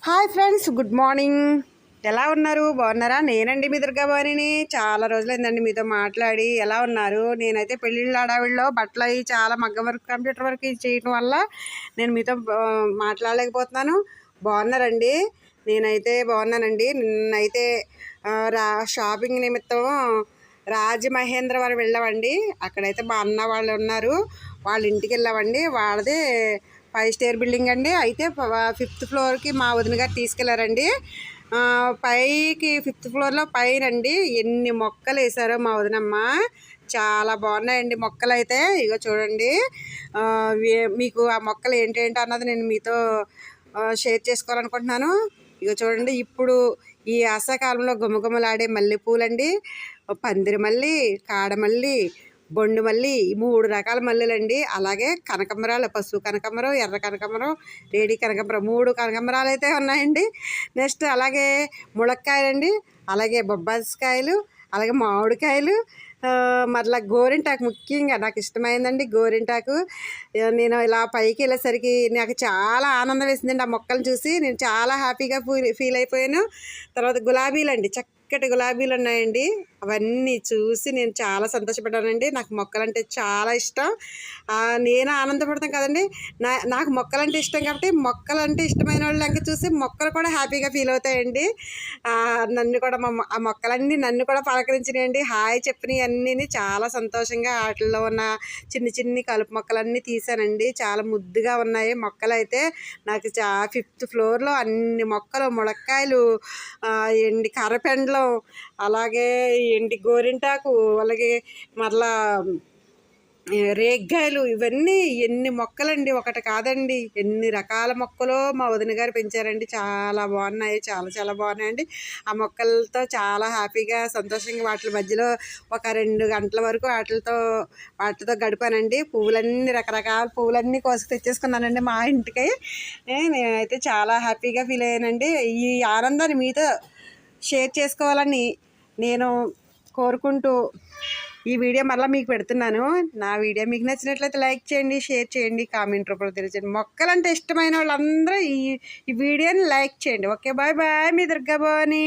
Hi friends, good morning. ఎలా ఉన్నారు? బాగున్నారా? నేనండి మీ దుర్గాభవానిని. చాలా రోజులైందండి మీతో మాట్లాడి. ఎలా ఉన్నారు? నేనైతే పెళ్ళిళ్ళ హడావిడిలో బట్టలు అవి చాలా మగ్గం వర్క్, కంప్యూటర్ వర్క్ చేయటం వల్ల నేను మీతో మాట్లాడలేకపోతున్నాను. బాగున్నారండి? నేనైతే బాగున్నానండి. నిన్నైతే షాపింగ్ నిమిత్తం రాజమహేంద్రవరం వెళ్ళామండి. అక్కడైతే మా అన్న వాళ్ళు ఉన్నారు, వాళ్ళ ఇంటికి వెళ్ళామండి. వాళ్ళదే 5 స్టార్ బిల్డింగ్ అండి. అయితే 5th ఫ్లోర్కి మా వదిన గారు తీసుకెళ్లారండి. పైకి 5th ఫ్లోర్లో పైన అండి ఎన్ని మొక్కలు వేసారో మా వదినమ్మ. చాలా బాగున్నాయండి మొక్కలు అయితే. ఇగో చూడండి, మీకు ఆ మొక్కలు ఏంటేంటో అన్నది నేను మీతో షేర్ చేసుకోవాలనుకుంటున్నాను. ఇగో చూడండి, ఇప్పుడు ఈ ఆశాకాలంలో గుమగుమలాడే మల్లెపూలండి, పందిరి మల్లి, కాడమల్లి, బొండు మల్లి, 3 రకాల మల్లెలండి. అలాగే కనకంబరాలు, పసుపు కనకంబరం, ఎర్ర కనకంబరం, లేడీ కనకంబరం, 3 కనకంబరాలు అయితే ఉన్నాయండి. నెక్స్ట్ అలాగే ములక్కాయలండి, అలాగే బొబ్బాసికాయలు, అలాగే మామిడికాయలు, మరలా గోరింటాకు. ముఖ్యంగా నాకు ఇష్టమైందండి గోరింటాకు. నేను ఇలా పైకి వెళ్ళేసరికి నాకు చాలా ఆనందం వేసిందండి ఆ మొక్కలు చూసి. నేను చాలా హ్యాపీగా ఫీల్ అయిపోయాను. తర్వాత గులాబీలండి, చక్కటి గులాబీలు ఉన్నాయండి. అవన్నీ చూసి నేను చాలా సంతోషపడ్డానండి. నాకు మొక్కలంటే చాలా ఇష్టం. నేను ఆనందపడతాను కదండి. నాకు మొక్కలంటే ఇష్టం కాబట్టి మొక్కలంటే ఇష్టమైన వాళ్ళు ఇంకా చూసి మొక్కలు కూడా హ్యాపీగా ఫీల్ అవుతాయండి. నన్ను కూడా ఆ మొక్కలన్నీ నన్ను కూడా పలకరించినాయండి. హాయ్ చెప్పినవి అన్నీ చాలా సంతోషంగా. వాటిల్లో ఉన్న చిన్ని చిన్ని కలుపు మొక్కలన్నీ తీసానండి. చాలా ముద్దుగా ఉన్నాయి మొక్కలు అయితే. నాకు 5th ఫ్లోర్లో అన్ని మొక్కలు, ములక్కాయలు, ఎండి కర్రపెండలం, అలాగే ఎండి గోరింటాకు, అలాగే మరలా రేగ్గాయలు, ఇవన్నీ ఎన్ని మొక్కలండి, ఒకటి కాదండి, ఎన్ని రకాల మొక్కలు మా వదిన గారు పెంచారండి. చాలా బాగున్నాయి, చాలా చాలా బాగున్నాయండి. ఆ మొక్కలతో చాలా హ్యాపీగా సంతోషంగా వాటి మధ్యలో ఒక 2 గంటల వరకు వాటితో గడిపానండి. పువ్వులన్నీ, రకరకాల పువ్వులన్నీ కోసి తెచ్చేసుకున్నానండి మా ఇంటికి. నేనైతే చాలా హ్యాపీగా ఫీల్ అయ్యానండి. ఈ ఆనందాన్ని మీతో షేర్ చేసుకోవాలని నేను కోరుకుంటూ ఈ వీడియో మళ్ళీ మీకు పెడుతున్నాను. నా వీడియో మీకు నచ్చినట్లయితే లైక్ చేయండి, షేర్ చేయండి, కామెంట్ రూపంలో తెలియజేయండి. మొక్కలంటే ఇష్టమైన వాళ్ళందరూ ఈ వీడియోని లైక్ చేయండి. ఓకే, బాయ్ బాయ్, మీ దుర్గాభవాని.